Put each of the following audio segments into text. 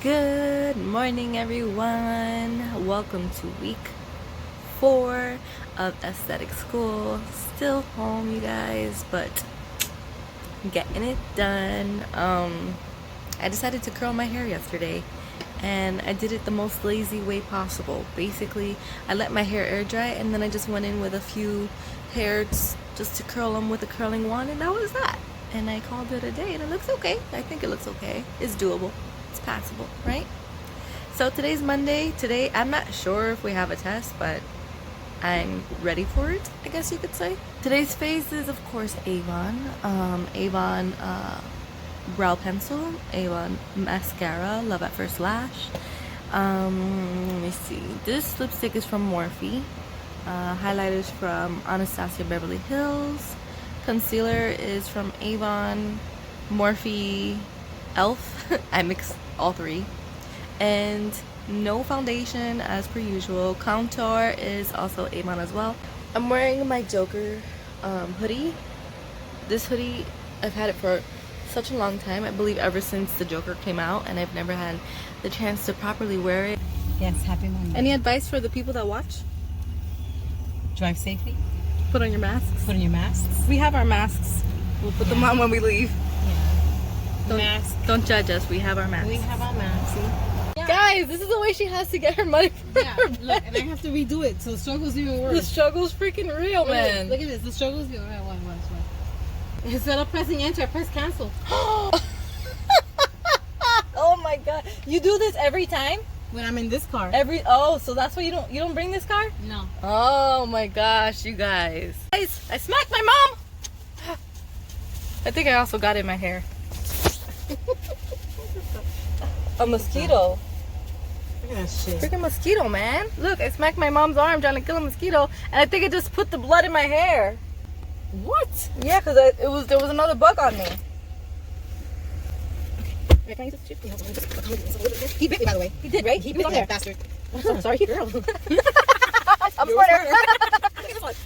Good morning, everyone. Welcome to week 4 of aesthetic school. Still home, you guys, but getting it done. I decided to curl my hair yesterday, and I did it the most lazy way possible. Basically, I let my hair air dry, and then I just went in with a few hairs just to curl them with a curling wand, and that was that. And I called it a day, and it looks okay. I think it looks okay. It's doable. It's passable, right? So today's Monday. Today, I'm not sure if we have a test, but I'm ready for it, I guess you could say. Today's face is, of course, Avon. Avon brow pencil, Avon mascara, Love at First Lash. Let me see. This lipstick is from Morphe. Highlighters from Anastasia Beverly Hills. Concealer is from Avon, Morphe, Elf. I mixed all three. And no foundation as per usual. Contour is also Avon as well. I'm wearing my Joker hoodie. This hoodie, I've had it for such a long time. I believe ever since the Joker came out, and I've never had the chance to properly wear it. Yes, happy Monday. Any advice for the people that watch? Drive safely. Put on your masks. Put on your masks. We have our masks. We'll put them on when we leave. Yeah. Don't judge us. We have our masks. We have our masks. Yeah. Guys, this is the way she has to get her money for her Look, and I have to redo it, so the struggle's even worse. The struggle's freaking real, man. Look at this. The struggle's even worse. Instead of pressing enter, I press cancel. Oh my god. You do this every time? When I'm in this car. So that's why you don't bring this car? No. Oh my gosh, you guys. Guys, I smacked my mom. I think I also got it in my hair. A mosquito. Look at that shit. Freaking mosquito, man. Look, I smacked my mom's arm trying to kill a mosquito, and I think it just put the blood in my hair. What? Yeah, because there was another bug on me. Wait, can I use this chip? He bit me, by the way. He did, right? He bit me, bastard. I'm sorry, girl. I'm You're smarter.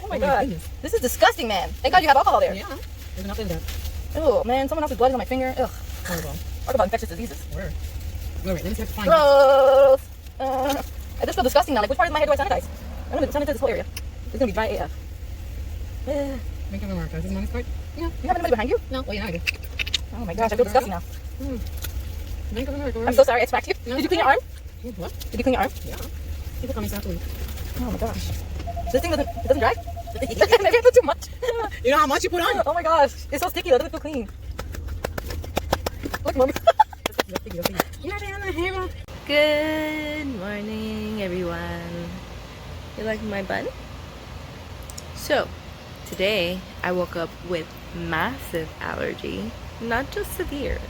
Oh my god. This is disgusting, man. Thank God you have alcohol there. Yeah. There's enough in that. Oh man, someone else's blood is on my finger. Ugh. Horrible. Talk about infectious diseases. Where? Wait, let me see if I can find Gross. I just feel disgusting now. Like, which part of my hair do I sanitize? I'm gonna sanitize this whole area. It's gonna be dry AF. it. Make a remark. Is this my part? Yeah. You have anybody behind you? No. Well, yeah, I do. Oh my gosh, I feel disgusting now. Make a remark. I'm so sorry I smacked you. No, Did you clean your arm? What? Did you clean your arm? Yeah. People call me Sally. Oh my gosh. This thing doesn't dry? Maybe I put too much. You know how much you put on? Oh my gosh. It's so sticky. It doesn't feel clean. Look, mommy. Good morning, everyone. You like my bun? So, today I woke up with massive allergy. Not just severe,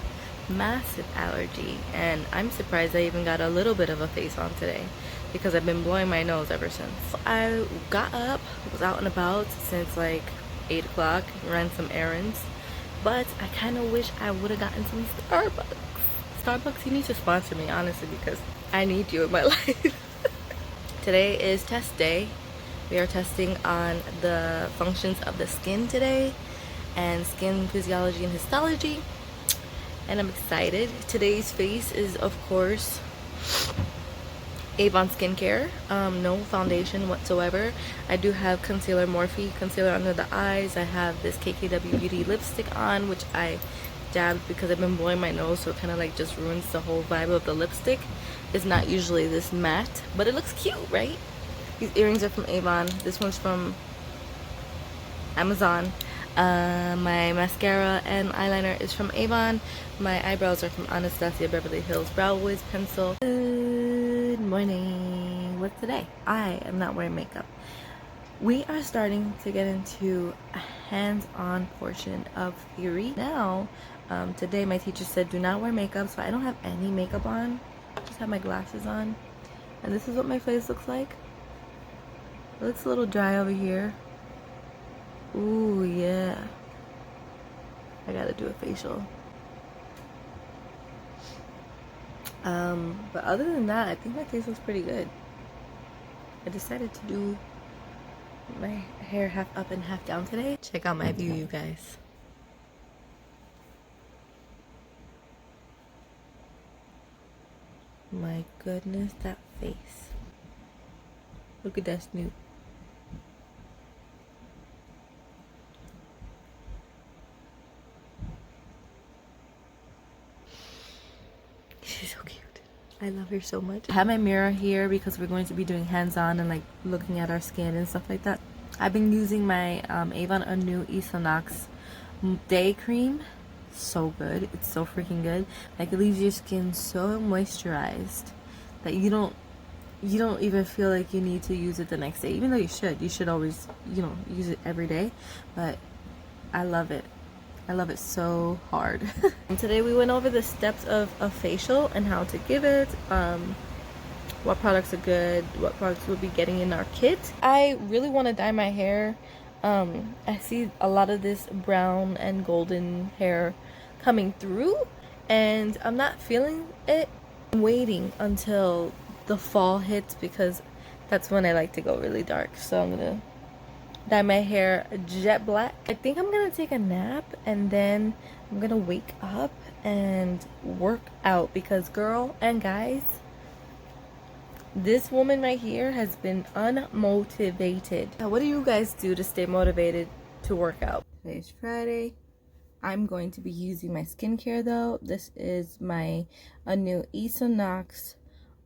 massive allergy. And I'm surprised I even got a little bit of a face on today, because I've been blowing my nose ever since. I got up, was out and about since like 8 o'clock, ran some errands, but I kind of wish I would have gotten some Starbucks. Starbucks, you need to sponsor me, honestly, because I need you in my life. Today is test day. We are testing on the functions of the skin today, and skin physiology and histology, and I'm excited. Today's face is, of course, Avon skincare. No foundation whatsoever. I do have concealer, Morphe concealer under the eyes. I have this KKW Beauty lipstick on, which I dabbed because I've been blowing my nose, so it kind of like just ruins the whole vibe of the lipstick. It's not usually this matte, but it looks cute, right? These earrings are from Avon. This one's from Amazon. My mascara and eyeliner is from Avon. My eyebrows are from Anastasia Beverly Hills Brow Wiz pencil. Good morning. What's today? I am not wearing makeup. We are starting to get into a hands-on portion of theory now. Today my teacher said do not wear makeup, so I don't have any makeup on. I just have my glasses on, and this is what my face looks like. It looks a little dry over here. Ooh, yeah. I gotta do a facial. But other than that, I think my face looks pretty good. I decided to do my hair half up and half down today. Check out my view, you guys. My goodness, that face. Look at that snoot. She's so cute. I love her so much. I have my mirror here because we're going to be doing hands-on and like looking at our skin and stuff like that. I've been using my Avon Anew Esthetics day cream. So good. It's so freaking good. Like, it leaves your skin so moisturized that you don't even feel like you need to use it the next day, even though you should always, you know, use it every day. But I love it. I love it so hard. Today we went over the steps of a facial and how to give it, what products are good, what products we'll be getting in our kit. I really want to dye my hair. I see a lot of this brown and golden hair coming through and I'm not feeling it. I'm waiting until the fall hits because that's when I like to go really dark. So I'm gonna dye my hair jet black. I think I'm gonna take a nap and then I'm gonna wake up and work out because, girl and guys, this woman right here has been unmotivated. Now, what do you guys do to stay motivated to work out? Today's Friday. I'm going to be using my skincare though. This is my new Esthetics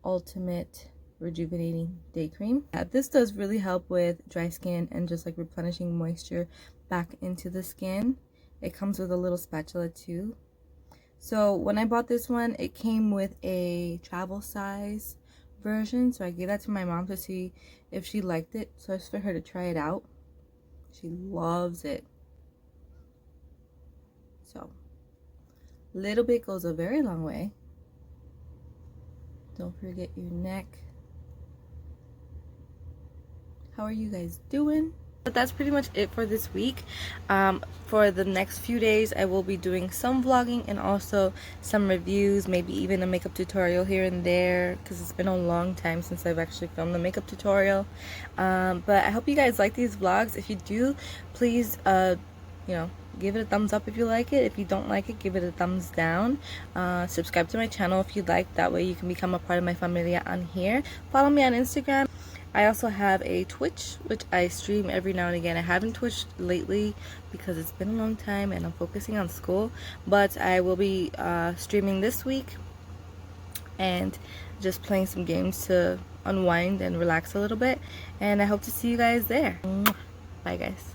Ultimate Rejuvenating Day Cream. This does really help with dry skin and just like replenishing moisture back into the skin. It comes with a little spatula too. So when I bought this one, it came with a travel size version, so I gave that to my mom to see if she liked it, so it's for her to try it out. She loves it. So little bit goes a very long way. Don't forget your neck. How are you guys doing? But that's pretty much it for this week. For the next few days I will be doing some vlogging and also some reviews, maybe even a makeup tutorial here and there because it's been a long time since I've actually filmed a makeup tutorial. But I hope you guys like these vlogs. If you do, please you know, give it a thumbs up if you like it. If you don't like it, give it a thumbs down. Subscribe to my channel if you'd like. That way you can become a part of my familia on here. Follow me on Instagram. I also have a Twitch, which I stream every now and again. I haven't Twitched lately because it's been a long time and I'm focusing on school. But I will be streaming this week and just playing some games to unwind and relax a little bit. And I hope to see you guys there. Bye, guys.